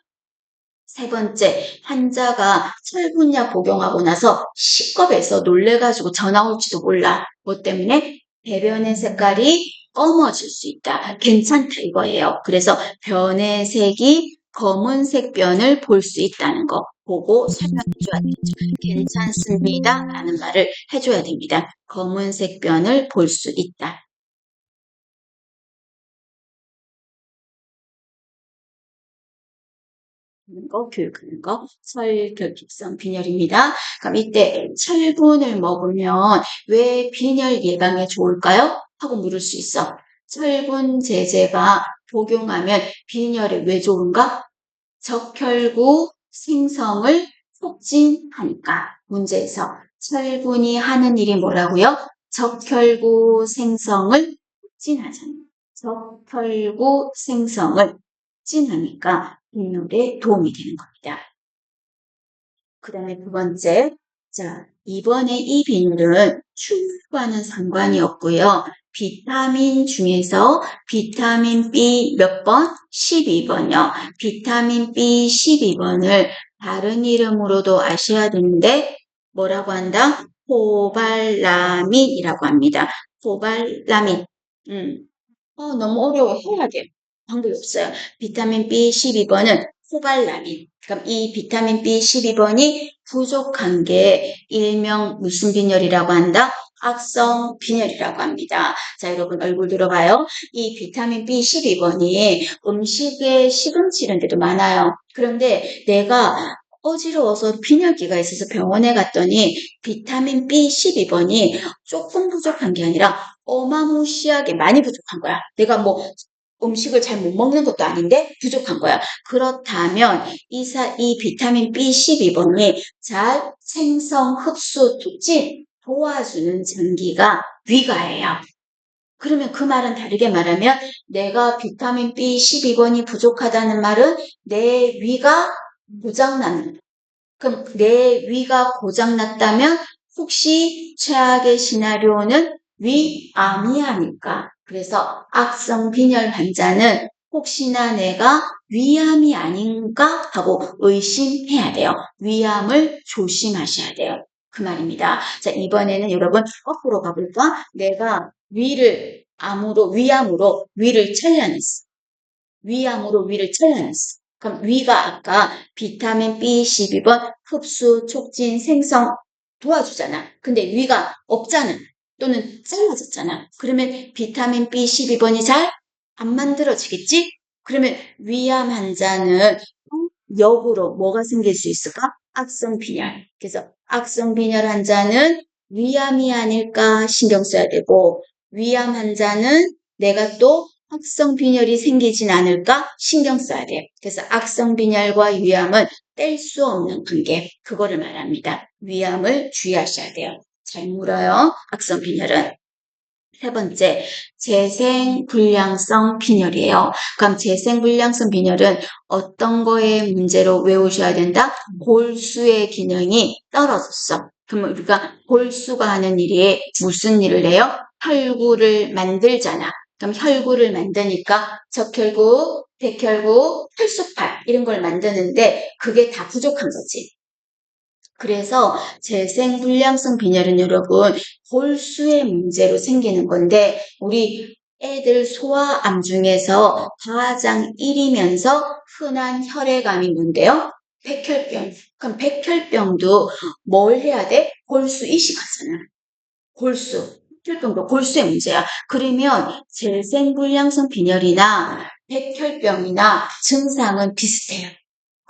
세 번째, 환자가 철분약 복용하고 나서 식겁해서 놀래가지고 전화 올지도 몰라. 뭐 때문에? 배변의 색깔이 검어질 수 있다. 괜찮다 이거예요. 그래서 변의 색이 검은색 변을 볼 수 있다는 거 보고 설명해줘야 되겠죠. 괜찮습니다 라는 말을 해줘야 됩니다. 검은색 변을 볼 수 있다. 교육하는 거, 철결핍성 빈혈입니다. 그럼 이때 철분을 먹으면 왜 빈혈 예방에 좋을까요? 하고 물을 수 있어. 철분 제제가 복용하면 빈혈에 왜 좋은가? 적혈구 생성을 촉진하니까. 문제에서 철분이 하는 일이 뭐라고요? 적혈구 생성을 촉진하잖아. 적혈구 생성을 촉진하니까 빈혈에 도움이 되는 겁니다. 그 다음에 두 번째, 자, 이번에 이 비율은 충분과는 상관이 없고요. 비타민 중에서 비타민 B 몇 번? 12번요. 비타민 B 12번을 다른 이름으로도 아셔야 되는데 뭐라고 한다? 호발라민이라고 합니다. 호발라민. 너무 어려워. 해야 돼. 방법이 없어요. 비타민 B12번은 호발라민. 그럼 이 비타민 B12번이 부족한 게 일명 무슨 빈혈이라고 한다? 악성 빈혈이라고 합니다. 자, 여러분 얼굴 들어봐요. 이 비타민 B12번이 음식에 시금치 이런 데도 많아요. 그런데 내가 어지러워서 빈혈기가 있어서 병원에 갔더니 비타민 B12번이 조금 부족한 게 아니라 어마무시하게 많이 부족한 거야. 내가 뭐 음식을 잘 못 먹는 것도 아닌데 부족한 거야. 그렇다면 이 비타민 B12번이 잘 생성, 흡수, 촉진 도와주는 장기가 위가예요. 그러면 그 말은 다르게 말하면 내가 비타민 B12번이 부족하다는 말은 내 위가 고장났는. 그럼 내 위가 고장났다면 혹시 최악의 시나리오는 위암이 아닐까? 그래서 악성 빈혈 환자는 혹시나 내가 위암이 아닌가 하고 의심해야 돼요. 위암을 조심하셔야 돼요. 그 말입니다. 자, 이번에는 여러분 거꾸로 가볼까? 내가 위암으로 위를 차려냈어. 위암으로 위를 차려냈어. 그럼 위가 아까 비타민 B12번 흡수, 촉진, 생성 도와주잖아. 근데 위가 없잖아. 또는 짧아졌잖아. 그러면 비타민 B12번이 잘 안 만들어지겠지? 그러면 위암 환자는 역으로 뭐가 생길 수 있을까? 악성 빈혈. 그래서 악성 빈혈 환자는 위암이 아닐까 신경 써야 되고 위암 환자는 내가 또 악성 빈혈이 생기진 않을까 신경 써야 돼요. 그래서 악성 빈혈과 위암은 뗄 수 없는 관계. 그거를 말합니다. 위암을 주의하셔야 돼요. 잘 물어요. 악성 빈혈은. 세 번째, 재생불량성 빈혈이에요. 그럼 재생불량성 빈혈은 어떤 거에 문제로 외우셔야 된다? 골수의 기능이 떨어졌어. 그러면 우리가 골수가 하는 일이 무슨 일을 해요? 혈구를 만들잖아. 그럼 혈구를 만드니까 적혈구, 백혈구, 혈소판 이런 걸 만드는데 그게 다 부족한 거지. 그래서 재생불량성 빈혈은 여러분 골수의 문제로 생기는 건데 우리 애들 소아암 중에서 가장 1위면서 흔한 혈액암이 뭔데요? 백혈병. 그럼 백혈병도 뭘 해야 돼? 골수 이식하잖아. 골수. 백혈병도 골수의 문제야. 그러면 재생불량성 빈혈이나 백혈병이나 증상은 비슷해요.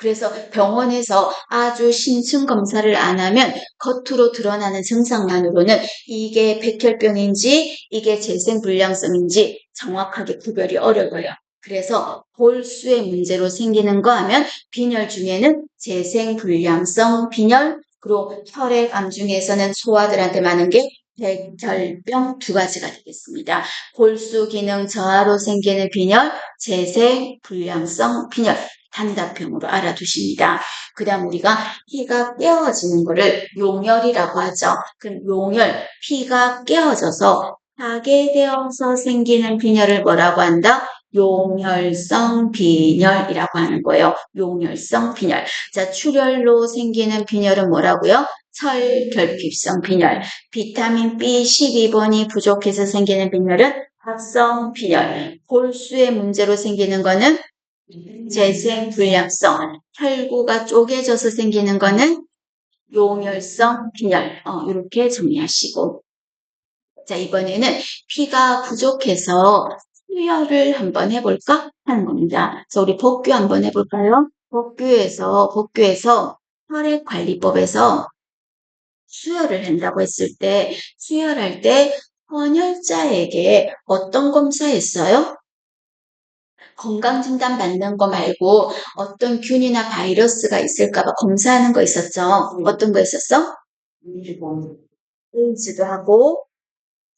그래서 병원에서 아주 심층 검사를 안 하면 겉으로 드러나는 증상만으로는 이게 백혈병인지 이게 재생불량성인지 정확하게 구별이 어려워요. 그래서 골수의 문제로 생기는 거 하면 빈혈 중에는 재생불량성 빈혈 그리고 혈액암 중에서는 소아들한테 많은 게 백혈병 두 가지가 되겠습니다. 골수 기능 저하로 생기는 빈혈, 재생불량성 빈혈 단답형으로 알아두십니다. 그 다음 우리가 피가 깨어지는 거를 용혈이라고 하죠. 그럼 용혈, 피가 깨어져서 파괴되어서 생기는 빈혈을 뭐라고 한다? 용혈성 빈혈이라고 하는 거예요. 용혈성 빈혈. 자, 출혈로 생기는 빈혈은 뭐라고요? 철결핍성 빈혈. 비타민 B12번이 부족해서 생기는 빈혈은 합성 빈혈. 골수의 문제로 생기는 거는 재생불량성, 혈구가 쪼개져서 생기는 거는 용혈성 빈혈. 이렇게 정리하시고. 자, 이번에는 피가 부족해서 수혈을 한번 해볼까 하는 겁니다. 그래서 우리 복귀 한번 해볼까요? 복귀에서 혈액관리법에서 수혈을 한다고 했을 때, 수혈할 때 헌혈자에게 어떤 검사했어요? 건강진단 받는 거 말고 어떤 균이나 바이러스가 있을까 봐 검사하는 거 있었죠? 어떤 거 있었어? 에이즈도 하고,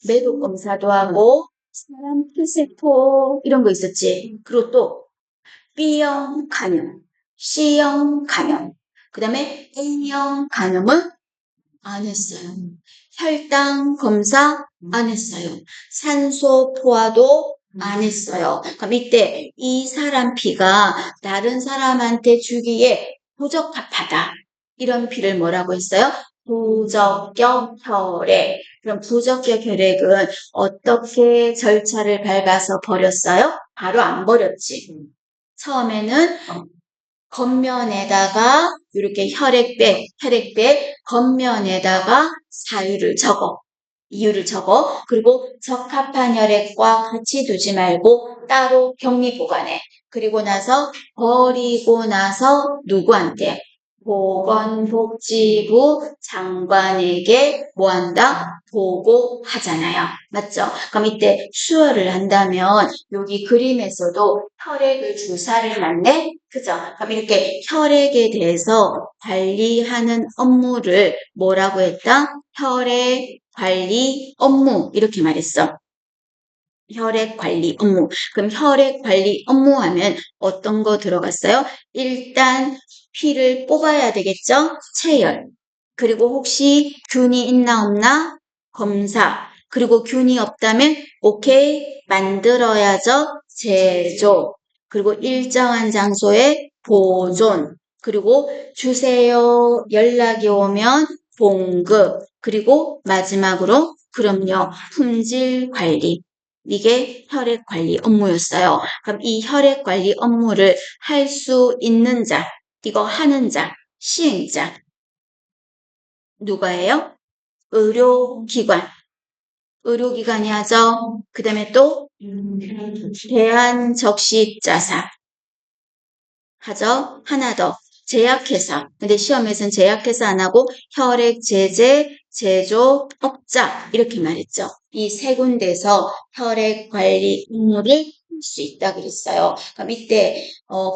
매독 검사도 하고, 사람 피세포 이런 거 있었지. 그리고 또 B형 간염, C형 간염, 그 다음에 A형 간염은 안 했어요. 혈당 검사 안 했어요. 산소 포화도 안 했어요. 그럼 이때 이 사람 피가 다른 사람한테 주기에 부적합하다. 이런 피를 뭐라고 했어요? 부적격 혈액. 그럼 부적격 혈액은 어떻게 절차를 밟아서 버렸어요? 바로 안 버렸지. 처음에는 겉면에다가 이렇게 혈액백 겉면에다가 사유를 적어. 이유를 적어. 그리고 적합한 혈액과 같이 두지 말고 따로 격리 보관해. 그리고 나서 버리고 나서 누구한테? 보건복지부 장관에게 뭐 한다? 보고하잖아요. 맞죠? 그럼 이때 수혈을 한다면 여기 그림에서도 혈액을 주사를 맞네? 그죠? 그럼 이렇게 혈액에 대해서 관리하는 업무를 뭐라고 했다? 혈액 관리 업무 이렇게 말했어. 혈액 관리 업무. 그럼 혈액 관리 업무 하면 어떤 거 들어갔어요? 일단 피를 뽑아야 되겠죠? 체열. 그리고 혹시 균이 있나 없나? 검사. 그리고 균이 없다면 오케이 만들어야죠. 제조. 그리고 일정한 장소에 보존. 그리고 주세요. 연락이 오면 봉급. 그리고 마지막으로 그럼요. 품질 관리. 이게 혈액 관리 업무였어요. 그럼 이 혈액 관리 업무를 할 수 있는 자, 이거 하는 자, 시행자. 누가예요? 의료기관. 의료기관이 하죠. 그 다음에 또 대한적십자사 하죠. 하나 더. 제약회사. 근데 시험에서는 제약회사 안 하고 혈액 제제, 제조업자 이렇게 말했죠. 이 세 군데서 혈액 관리 업무를 할 수 있다 그랬어요. 그럼 이때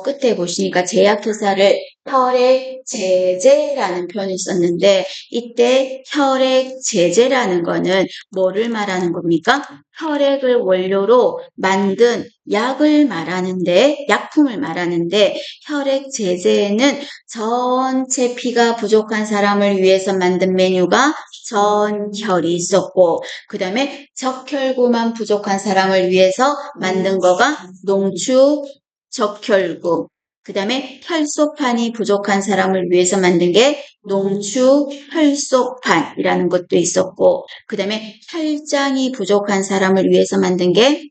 끝에 보시니까 제약회사를 혈액 제제라는 표현을 썼는데 이때 혈액 제제라는 거는 뭐를 말하는 겁니까? 혈액을 원료로 만든 약을 말하는데 약품을 말하는데 혈액 제제에는 전체 피가 부족한 사람을 위해서 만든 메뉴가 전혈이 있었고 그 다음에 적혈구만 부족한 사람을 위해서 만든 거가 농축 적혈구 그 다음에 혈소판이 부족한 사람을 위해서 만든 게 농축 혈소판이라는 것도 있었고 그 다음에 혈장이 부족한 사람을 위해서 만든 게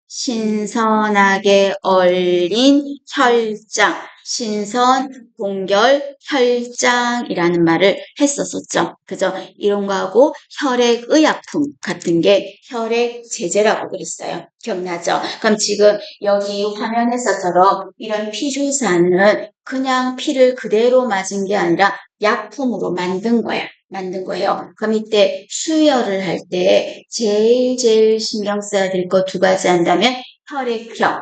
신선하게 얼린 혈장, 신선, 동결, 혈장이라는 말을 했었었죠. 그죠? 이런 거하고 혈액의약품 같은 게 혈액제제라고 그랬어요. 기억나죠? 그럼 지금 여기 화면에서처럼 이런 피주사는 그냥 피를 그대로 맞은 게 아니라 약품으로 만든 거야. 만든 거예요. 그럼 이때 수혈을 할 때 제일 신경 써야 될 거 두 가지 한다면 혈액형,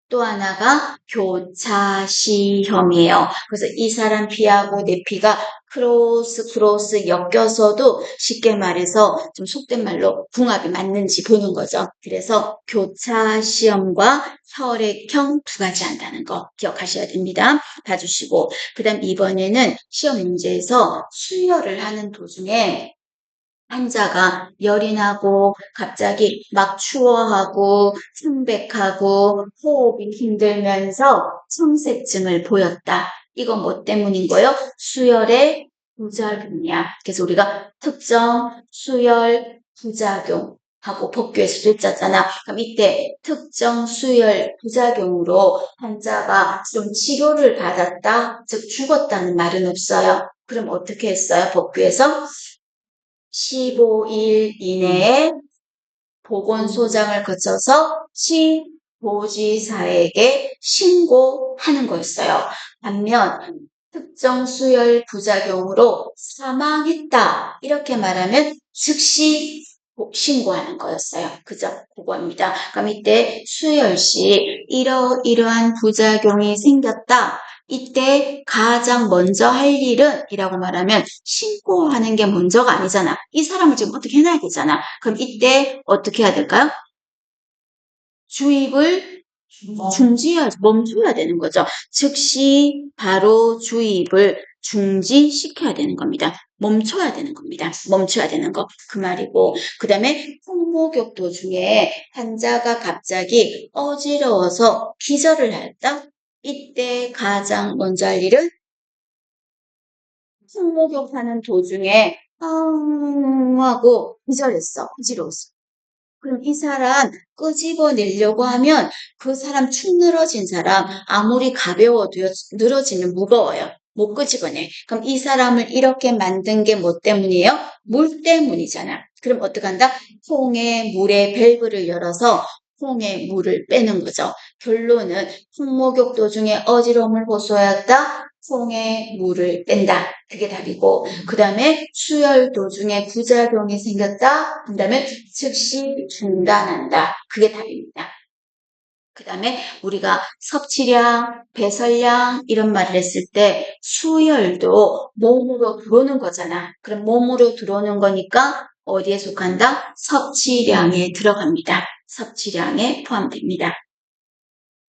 또 하나가 교차시험이에요. 그래서 이 사람 피하고 내 피가 크로스 엮여서도 쉽게 말해서 좀 속된 말로 궁합이 맞는지 보는 거죠. 그래서 교차시험과 혈액형 두 가지 한다는 거 기억하셔야 됩니다. 봐주시고 그 다음 이번에는 시험 문제에서 수혈을 하는 도중에 환자가 열이 나고 갑자기 막 추워하고 창백하고 호흡이 힘들면서 청색증을 보였다. 이건 뭐 때문인 거예요? 수혈의 부작용이야. 그래서 우리가 특정 수혈 부작용 하고 법규에서도 있잖아. 그럼 이때 특정 수혈 부작용으로 환자가 좀 치료를 받았다, 즉 죽었다는 말은 없어요. 그럼 어떻게 했어요? 법규에서 15일 이내에 보건소장을 거쳐서 시도지사에게 신고하는 거였어요. 반면 특정 수혈 부작용으로 사망했다 이렇게 말하면 즉시 신고하는 거였어요. 그죠? 그겁니다. 그럼 이때 수혈시 이러이러한 부작용이 생겼다. 이때 가장 먼저 할 일은 이라고 말하면 신고하는 게 먼저가 아니잖아. 이 사람을 지금 어떻게 해놔야 되잖아. 그럼 이때 어떻게 해야 될까요? 주입을 멈춰야 되는 거죠. 즉시 바로 주입을 중지시켜야 되는 겁니다. 멈춰야 되는 겁니다. 멈춰야 되는 거. 그 말이고. 그 다음에 풍모격도 중에 환자가 갑자기 어지러워서 기절을 했다? 이때 가장 먼저 할 일은 풍모격하는 도중에 하고 기절했어. 어지러웠어. 그럼 이 사람 끄집어내려고 하면 그 사람 축 늘어진 사람 아무리 가벼워도 늘어지면 무거워요. 못 끄집어내. 그럼 이 사람을 이렇게 만든 게 뭐 때문이에요? 물 때문이잖아. 그럼 어떡한다? 콩에 물에 밸브를 열어서 콩에 물을 빼는 거죠. 결론은 풍목욕 도중에 어지러움을 호소하였다. 콩에 물을 뺀다. 그게 답이고 그 다음에 수혈 도중에 부작용이 생겼다. 그 다음에 즉시 중단한다. 그게 답입니다. 그 다음에 우리가 섭취량, 배설량 이런 말을 했을 때 수혈도 몸으로 들어오는 거잖아. 그럼 몸으로 들어오는 거니까 어디에 속한다? 섭취량에 들어갑니다. 섭취량에 포함됩니다.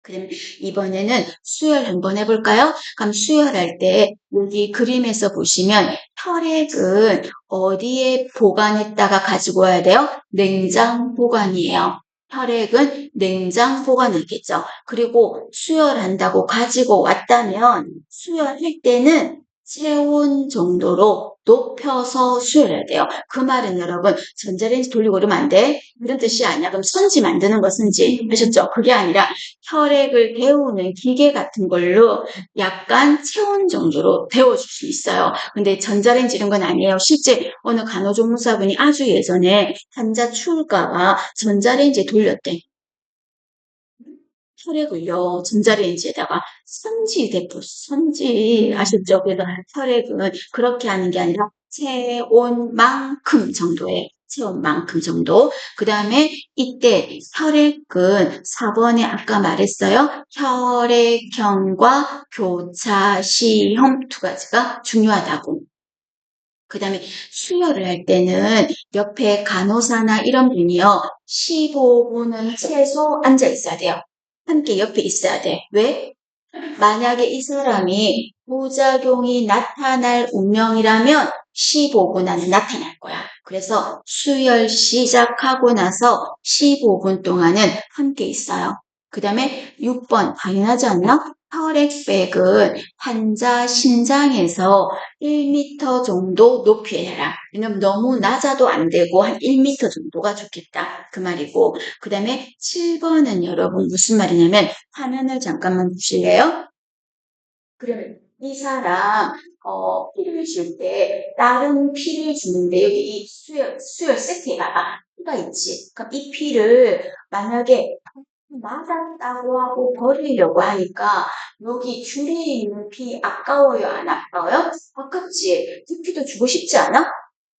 그럼 이번에는 수혈 한번 해볼까요? 그럼 수혈할 때 여기 그림에서 보시면 혈액은 어디에 보관했다가 가지고 와야 돼요? 냉장 보관이에요. 혈액은 냉장 보관하겠죠. 그리고 수혈한다고 가지고 왔다면 수혈할 때는 체온 정도로 높여서 수혈해야 돼요. 그 말은 여러분 전자레인지 돌리고 그러면 안 돼. 이런 뜻이 아니야. 그럼 선지 만드는 거 선지 하셨죠? 그게 아니라 혈액을 데우는 기계 같은 걸로 약간 체온 정도로 데워줄 수 있어요. 근데 전자레인지 이런 건 아니에요. 실제 어느 간호조무사분이 아주 예전에 환자 추울까봐 전자레인지에 돌렸대. 혈액을요, 전자레인지에다가 선지 아셨죠? 그래서 혈액은 그렇게 하는 게 아니라 체온만큼 정도의 체온만큼 정도. 그 다음에 이때 혈액은 4번에 아까 말했어요. 혈액형과 교차, 시험 두 가지가 중요하다고. 그 다음에 수혈을 할 때는 옆에 간호사나 이런 분이요. 15분은 최소 앉아 있어야 돼요. 함께 옆에 있어야 돼. 왜? 만약에 이 사람이 부작용이 나타날 운명이라면 15분 안에 나타날 거야. 그래서 수혈 시작하고 나서 15분 동안은 함께 있어요. 그 다음에 6번 당연하지 않나? 혈액백은 환자 심장에서 1m 정도 높이 해라. 왜냐면 너무 낮아도 안 되고 한 1m 정도가 좋겠다. 그 말이고 그 다음에 7번은 여러분 무슨 말이냐면 화면을 잠깐만 보실래요? 그러면 이 사람 피를 줄 때 다른 피를 주는데 여기 이 수혈 세트에 봐봐. 피가 있지. 그럼 이 피를 만약에 맞았다고 하고 버리려고 하니까 여기 줄에 있는 피 아까워요? 안 아까워요? 아깝지. 그 피도 주고 싶지 않아?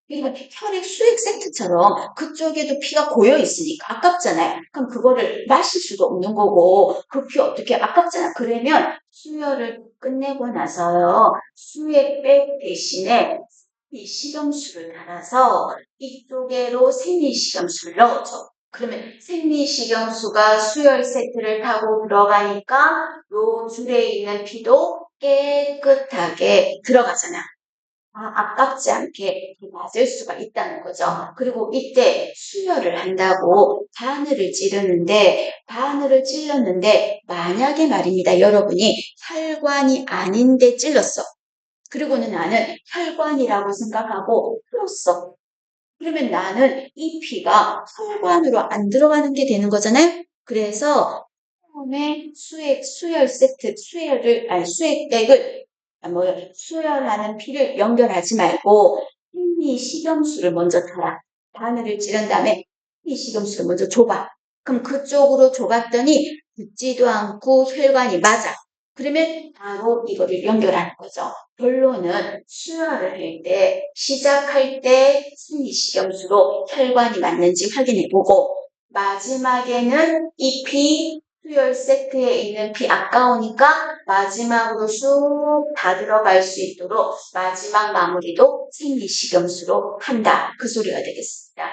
그러니까 혈액 수액 세트처럼 그쪽에도 피가 고여 있으니까 아깝잖아요. 그럼 그거를 마실 수도 없는 거고 그 피 어떻게 아깝잖아. 그러면 수혈을 끝내고 나서요. 수액백 대신에 이 식염수를 달아서 이쪽으로 생리식염수를 넣어줘. 그러면 생리식염수가 수혈 세트를 타고 들어가니까 요 줄에 있는 피도 깨끗하게 들어가잖아. 아깝지 않게 맞을 수가 있다는 거죠. 그리고 이때 수혈을 한다고 바늘을 찔렀는데 만약에 말입니다. 여러분이 혈관이 아닌데 찔렀어. 그리고는 나는 혈관이라고 생각하고 풀었어. 그러면 나는 이 피가 혈관으로 안 들어가는 게 되는 거잖아요. 그래서 처음에 수혈 세트, 수액백을 수혈하는 피를 연결하지 말고 생리식염수를 먼저 타라. 바늘을 찌른 다음에 생리식염수를 먼저 줘봐. 그럼 그쪽으로 줘봤더니 붙지도 않고 혈관이 맞아. 그러면 바로 이거를 연결하는 거죠. 결론은 수혈을 할 때, 시작할 때 생리식염수로 혈관이 맞는지 확인해보고, 마지막에는 이 피, 수혈 세트에 있는 피 아까우니까 마지막으로 쑥 다 들어갈 수 있도록 마지막 마무리도 생리식염수로 한다. 그 소리가 되겠습니다.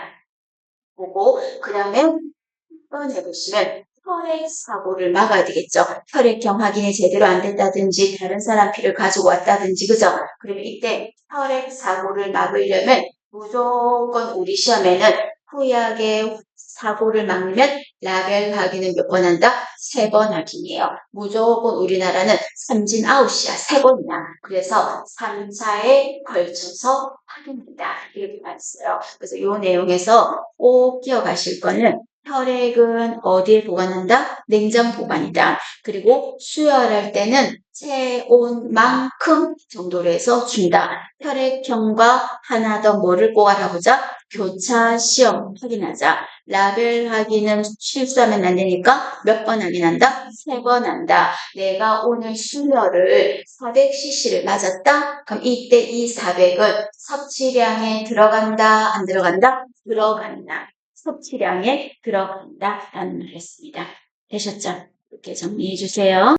보고 그 다음에 한번 해보시면 혈액 사고를 막아야 되겠죠. 혈액형 확인이 제대로 안 됐다든지 다른 사람 피를 가지고 왔다든지 그죠? 그러면 이때 혈액 사고를 막으려면 무조건 우리 시험에는 후약의 사고를 막으면 라벨 확인은 몇 번 한다? 3번 확인이에요. 무조건 우리나라는 삼진 아웃이야. 3번이나. 그래서 3차에 걸쳐서 확인한다. 이렇게 말했어요. 그래서 이 내용에서 꼭 기억하실 거는 혈액은 어디에 보관한다? 냉장 보관이다. 그리고 수혈할 때는 체온만큼 정도로 해서 준다. 혈액형과 하나 더 뭐를 꼭 알아보자? 교차 시험 확인하자. 라벨 확인은 실수하면 안 되니까 몇 번 확인한다? 3번 한다. 내가 오늘 수혈을 400cc를 맞았다? 그럼 이때 이 400은 섭취량에 들어간다? 안 들어간다? 들어간다. 섭취량에 들어간다라는 말을 했습니다. 되셨죠? 이렇게 정리해 주세요.